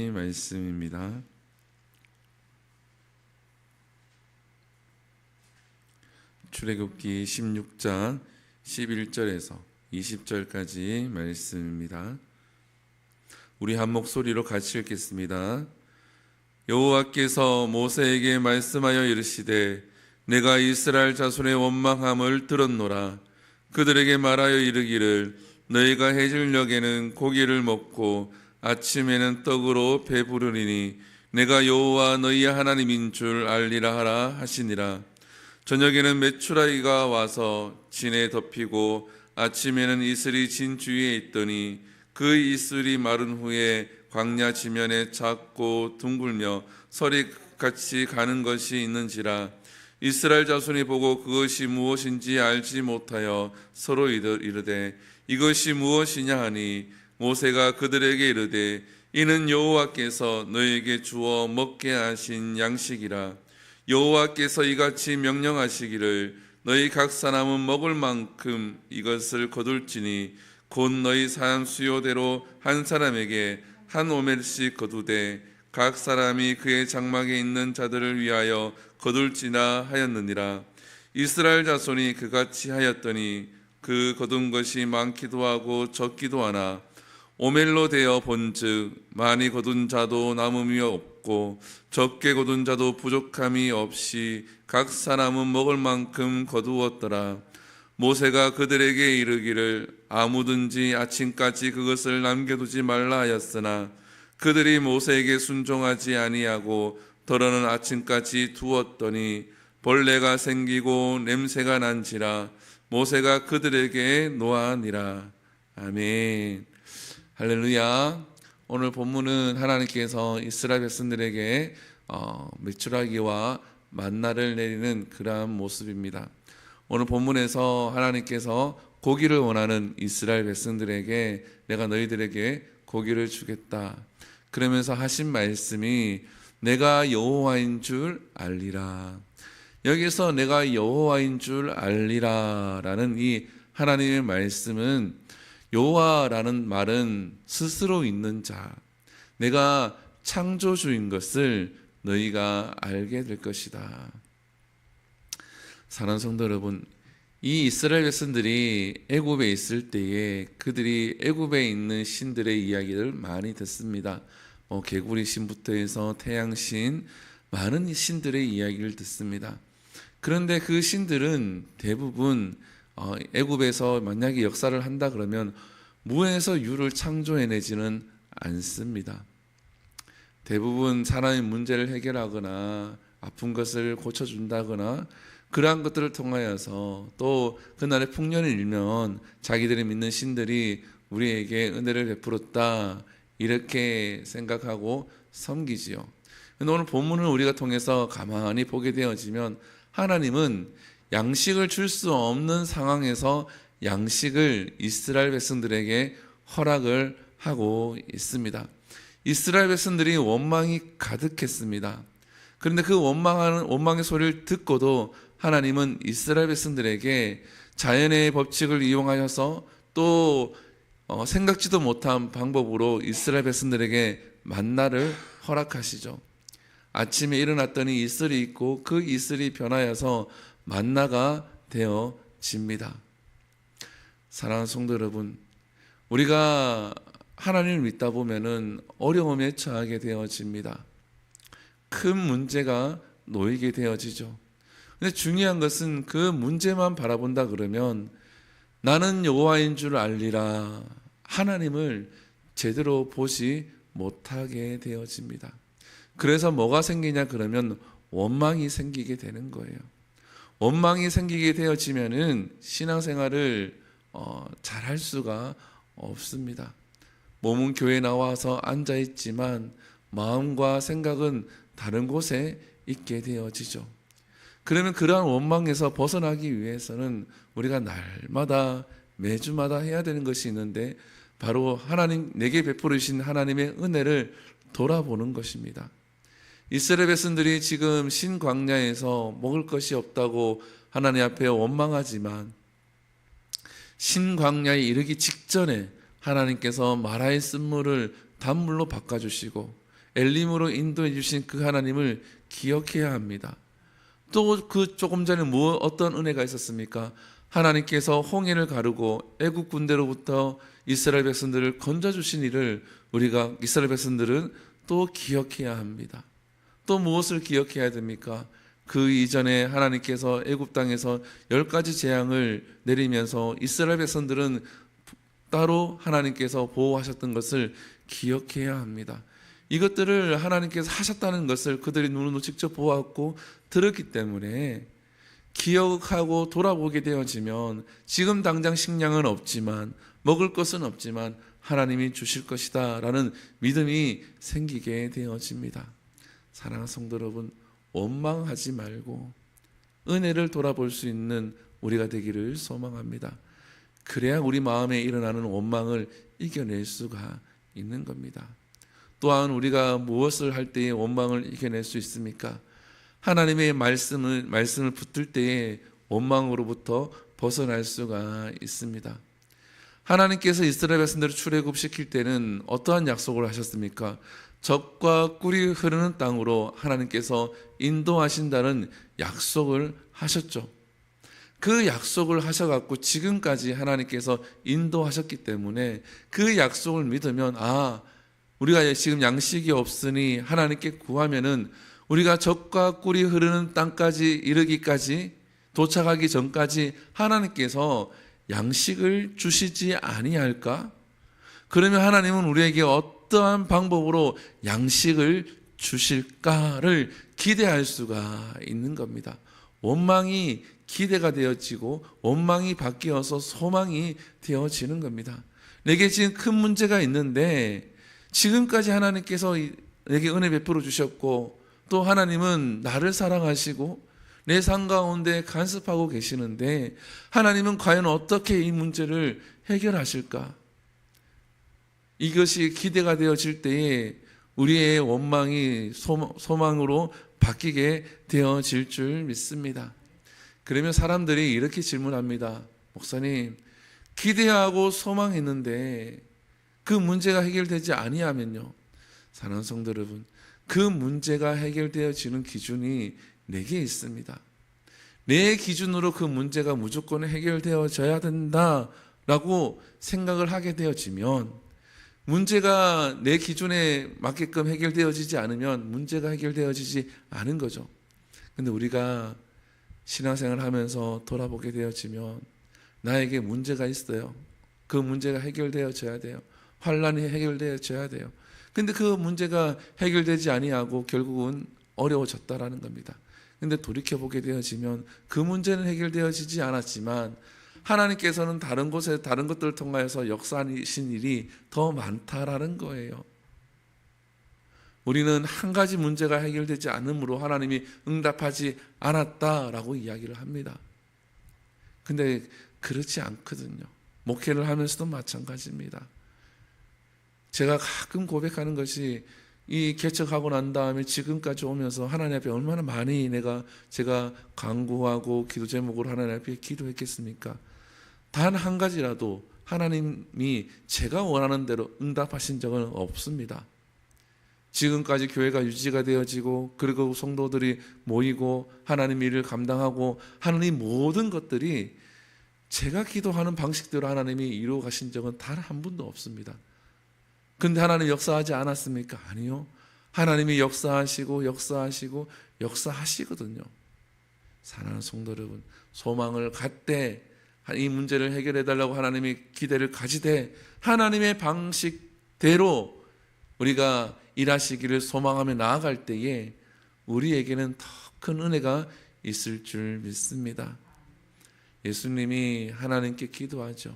말씀입니다. 출애굽기 16장 11절에서 20절까지 말씀입니다. 우리 한 목소리로 같이 읽겠습니다. 여호와께서 모세에게 말씀하여 이르시되 내가 이스라엘 자손의 원망함을 들었노라. 그들에게 말하여 이르기를 너희가 해질녘에는 고기를 먹고 아침에는 떡으로 배부르리니 내가 여호와 너희의 하나님인 줄 알리라 하라 하시니라. 저녁에는 메추라기가 와서 진에 덮이고 아침에는 이슬이 진 주위에 있더니 그 이슬이 마른 후에 광야 지면에 작고 둥글며 설이 같이 가는 것이 있는지라. 이스라엘 자손이 보고 그것이 무엇인지 알지 못하여 서로 이르되 이것이 무엇이냐 하니 모세가 그들에게 이르되 이는 여호와께서 너희에게 주어 먹게 하신 양식이라. 여호와께서 이같이 명령하시기를 너희 각 사람은 먹을 만큼 이것을 거둘지니 곧 너희 사람 수요대로 한 사람에게 한 오멜씩 거두되 각 사람이 그의 장막에 있는 자들을 위하여 거둘지나 하였느니라. 이스라엘 자손이 그같이 하였더니 그 거둔 것이 많기도 하고 적기도 하나 오멜로 되어 본즉 많이 거둔 자도 남음이 없고 적게 거둔 자도 부족함이 없이 각 사람은 먹을 만큼 거두었더라. 모세가 그들에게 이르기를 아무든지 아침까지 그것을 남겨두지 말라 하였으나 그들이 모세에게 순종하지 아니하고 더러는 아침까지 두었더니 벌레가 생기고 냄새가 난지라. 모세가 그들에게 노하니라. 아멘. 할렐루야. 오늘 본문은 하나님께서 이스라엘 백성들에게 메추라기와 만나를 내리는 그러한 모습입니다. 오늘 본문에서 하나님께서 고기를 원하는 이스라엘 백성들에게 내가 너희들에게 고기를 주겠다 그러면서 하신 말씀이 내가 여호와인 줄 알리라. 여기서 내가 여호와인 줄 알리라 라는 이 하나님의 말씀은 여호와라는 말은 스스로 있는 자, 내가 창조주인 것을 너희가 알게 될 것이다. 사랑하는 성도 여러분, 이 이스라엘 백성들이 애굽에 있을 때에 그들이 애굽에 있는 신들의 이야기를 많이 듣습니다. 개구리 신부터 해서 태양신, 많은 신들의 이야기를 듣습니다. 그런데 그 신들은 대부분 애굽에서 만약에 역사를 한다 그러면 무에서 유를 창조해내지는 않습니다. 대부분 사람의 문제를 해결하거나 아픈 것을 고쳐준다거나 그러한 것들을 통하여서 또 그날의 풍년이 일면 자기들이 믿는 신들이 우리에게 은혜를 베풀었다 이렇게 생각하고 섬기지요. 오늘 본문을 우리가 통해서 가만히 보게 되어지면 하나님은 양식을 줄 수 없는 상황에서 양식을 이스라엘 백성들에게 허락을 하고 있습니다. 이스라엘 백성들이 원망이 가득했습니다. 그런데 그 원망의 소리를 듣고도 하나님은 이스라엘 백성들에게 자연의 법칙을 이용하여서 또 생각지도 못한 방법으로 이스라엘 백성들에게 만나를 허락하시죠. 아침에 일어났더니 이슬이 있고 그 이슬이 변하여서 만나가 되어집니다. 사랑하는 성도 여러분, 우리가 하나님을 믿다 보면은 어려움에 처하게 되어집니다. 큰 문제가 놓이게 되어지죠. 근데 중요한 것은 그 문제만 바라본다 그러면 나는 여호와인 줄 알리라. 하나님을 제대로 보지 못하게 되어집니다. 그래서 뭐가 생기냐 그러면 원망이 생기게 되는 거예요. 원망이 생기게 되어지면은 신앙생활을 잘할 수가 없습니다. 몸은 교회에 나와서 앉아있지만 마음과 생각은 다른 곳에 있게 되어지죠. 그러면 그러한 원망에서 벗어나기 위해서는 우리가 날마다 매주마다 해야 되는 것이 있는데 바로 하나님 내게 베풀으신 하나님의 은혜를 돌아보는 것입니다. 이스라엘 백성들이 지금 신광야에서 먹을 것이 없다고 하나님 앞에 원망하지만 신광야에 이르기 직전에 하나님께서 마라의 쓴물을 단물로 바꿔주시고 엘림으로 인도해 주신 그 하나님을 기억해야 합니다. 또 그 조금 전에 어떤 은혜가 있었습니까? 하나님께서 홍해를 가르고 애국 군대로부터 이스라엘 백성들을 건져 주신 일을 우리가 이스라엘 백성들은 또 기억해야 합니다. 또 무엇을 기억해야 됩니까? 그 이전에 하나님께서 애굽 땅에서 10가지 재앙을 내리면서 이스라엘 백성들은 따로 하나님께서 보호하셨던 것을 기억해야 합니다. 이것들을 하나님께서 하셨다는 것을 그들이 눈으로 직접 보았고 들었기 때문에 기억하고 돌아보게 되어지면 지금 당장 식량은 없지만 먹을 것은 없지만 하나님이 주실 것이다 라는 믿음이 생기게 되어집니다. 사랑하는 성도 여러분, 원망하지 말고 은혜를 돌아볼 수 있는 우리가 되기를 소망합니다. 그래야 우리 마음에 일어나는 원망을 이겨낼 수가 있는 겁니다. 또한 우리가 무엇을 할 때에 원망을 이겨낼 수 있습니까? 하나님의 말씀을 붙들 때에 원망으로부터 벗어날 수가 있습니다. 하나님께서 이스라엘 백성들을 출애굽시킬 때는 어떠한 약속을 하셨습니까? 젖과 꿀이 흐르는 땅으로 하나님께서 인도하신다는 약속을 하셨죠. 그 약속을 하셔갖고 지금까지 하나님께서 인도하셨기 때문에 그 약속을 믿으면 우리가 지금 양식이 없으니 하나님께 구하면은 우리가 젖과 꿀이 흐르는 땅까지 이르기까지 도착하기 전까지 하나님께서 양식을 주시지 아니할까? 그러면 하나님은 우리에게 어떠한 방법으로 양식을 주실까를 기대할 수가 있는 겁니다. 원망이 기대가 되어지고 원망이 바뀌어서 소망이 되어지는 겁니다. 내게 지금 큰 문제가 있는데 지금까지 하나님께서 내게 은혜 베풀어 주셨고 또 하나님은 나를 사랑하시고 내 삶 가운데 간섭하고 계시는데 하나님은 과연 어떻게 이 문제를 해결하실까? 이것이 기대가 되어질 때에 우리의 원망이 소망으로 바뀌게 되어질 줄 믿습니다. 그러면 사람들이 이렇게 질문합니다. 목사님, 기대하고 소망했는데 그 문제가 해결되지 아니하면요. 사랑하는 성도 여러분, 그 문제가 해결되어지는 기준이 내게 있습니다. 내 기준으로 그 문제가 무조건 해결되어져야 된다라고 생각을 하게 되어지면 문제가 내 기준에 맞게끔 해결되어지지 않으면 문제가 해결되어지지 않은 거죠. 근데 우리가 신앙생활을 하면서 돌아보게 되어지면 나에게 문제가 있어요. 그 문제가 해결되어져야 돼요. 환난이 해결되어져야 돼요. 근데 그 문제가 해결되지 아니하고 결국은 어려워졌다라는 겁니다. 근데 돌이켜보게 되어지면 그 문제는 해결되어지지 않았지만 하나님께서는 다른 곳에 다른 것들을 통하여서 역사하신 일이 더 많다라는 거예요. 우리는 한 가지 문제가 해결되지 않으므로 하나님이 응답하지 않았다라고 이야기를 합니다. 근데 그렇지 않거든요. 목회를 하면서도 마찬가지입니다. 제가 가끔 고백하는 것이 이 개척하고 난 다음에 지금까지 오면서 하나님 앞에 얼마나 많이 제가 간구하고 기도 제목으로 하나님 앞에 기도했겠습니까? 단 한 가지라도 하나님이 제가 원하는 대로 응답하신 적은 없습니다. 지금까지 교회가 유지가 되어지고 그리고 성도들이 모이고 하나님 일을 감당하고 하는 이 모든 것들이 제가 기도하는 방식대로 하나님이 이루어 가신 적은 단 한 번도 없습니다. 근데 하나님 역사하지 않았습니까? 아니요. 하나님이 역사하시고 역사하시거든요. 사랑하는 성도 여러분, 소망을 갖되 이 문제를 해결해 달라고 하나님이 기대를 가지되 하나님의 방식대로 우리가 일하시기를 소망하며 나아갈 때에 우리에게는 더 큰 은혜가 있을 줄 믿습니다. 예수님이 하나님께 기도하죠.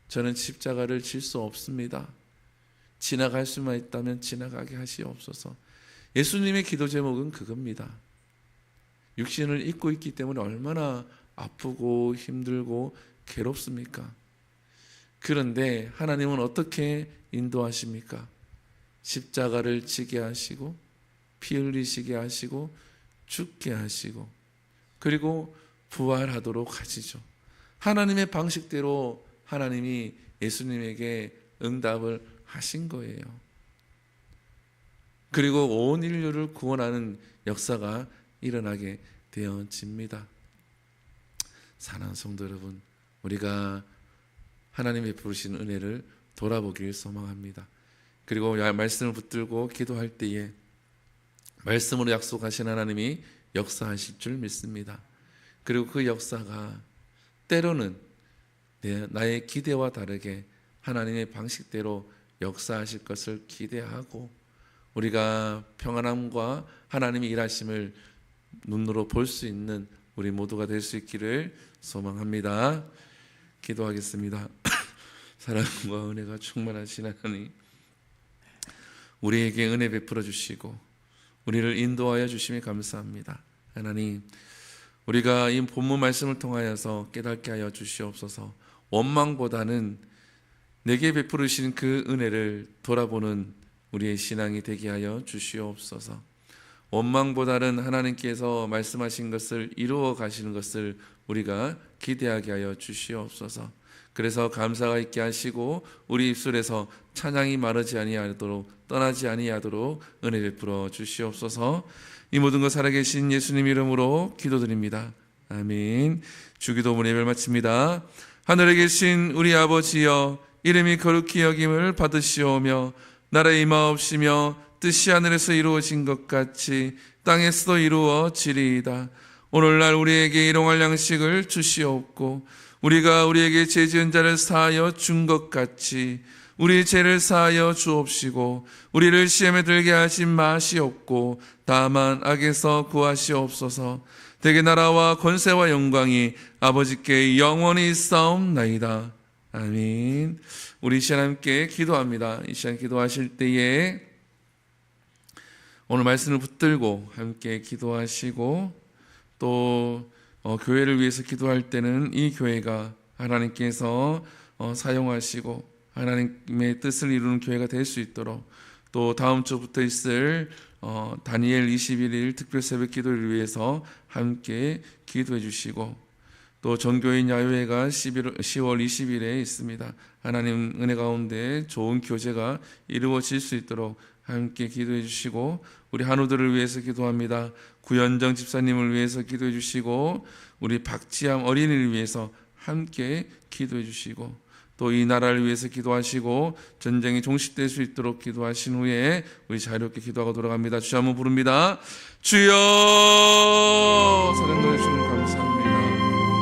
저는 십자가를 질 수 없습니다. 지나갈 수만 있다면 지나가게 하시옵소서. 예수님의 기도 제목은 그겁니다. 육신을 입고 있기 때문에 얼마나 아프고 힘들고 괴롭습니까? 그런데 하나님은 어떻게 인도하십니까? 십자가를 지게 하시고 피 흘리시게 하시고 죽게 하시고 그리고 부활하도록 하시죠. 하나님의 방식대로 하나님이 예수님에게 응답을 하신 거예요. 그리고 온 인류를 구원하는 역사가 일어나게 되어집니다. 사랑하는 성도 여러분, 우리가 하나님이 베푸신 은혜를 돌아보길 소망합니다. 그리고 말씀을 붙들고 기도할 때에 말씀으로 약속하신 하나님이 역사하실 줄 믿습니다. 그리고 그 역사가 때로는 나의 기대와 다르게 하나님의 방식대로 역사하실 것을 기대하고 우리가 평안함과 하나님의 일하심을 눈으로 볼 수 있는 우리 모두가 될 수 있기를 소망합니다. 기도하겠습니다. 사랑과 은혜가 충만하신 하나님, 우리에게 은혜 베풀어 주시고 우리를 인도하여 주심에 감사합니다. 하나님, 우리가 이 본문 말씀을 통하여서 깨닫게 하여 주시옵소서. 원망보다는 내게 베푸르신 그 은혜를 돌아보는 우리의 신앙이 되게 하여 주시옵소서. 원망보다는 하나님께서 말씀하신 것을 이루어 가시는 것을 우리가 기대하게 하여 주시옵소서. 그래서 감사가 있게 하시고 우리 입술에서 찬양이 마르지 아니하도록 떠나지 아니하도록 은혜 베풀어 주시옵소서. 이 모든 것 살아계신 예수님 이름으로 기도드립니다. 아멘. 주기도문 예배를 마칩니다. 하늘에 계신 우리 아버지여, 이름이 거룩히 여김을 받으시오며 나라의 임하옵시며 뜻이 하늘에서 이루어진 것 같이 땅에서도 이루어지리이다. 오늘날 우리에게 일용할 양식을 주시옵고 우리가 우리에게 죄 지은 자를 사하여 준 것 같이 우리 죄를 사하여 주옵시고 우리를 시험에 들게 하신 마시옵고 다만 악에서 구하시옵소서. 대개 나라와 권세와 영광이 아버지께 영원히 있사옵나이다. 아멘. 우리 이 시간 함께 기도합니다. 이 시간 기도하실 때에 오늘 말씀을 붙들고 함께 기도하시고 또 교회를 위해서 기도할 때는 이 교회가 하나님께서 사용하시고 하나님의 뜻을 이루는 교회가 될 수 있도록 또 다음 주부터 있을 다니엘 21일 특별 새벽 기도를 위해서 함께 기도해 주시고 또 전교인 야유회가 10월 20일에 있습니다. 하나님 은혜 가운데 좋은 교제가 이루어질 수 있도록 함께 기도해 주시고 우리 한우들을 위해서 기도합니다. 구현정 집사님을 위해서 기도해 주시고 우리 박지암 어린이를 위해서 함께 기도해 주시고 또 이 나라를 위해서 기도하시고 전쟁이 종식될 수 있도록 기도하신 후에 우리 자유롭게 기도하고 돌아갑니다. 주여 한번 부릅니다. 주여, 사랑하여 주님 감사합니다.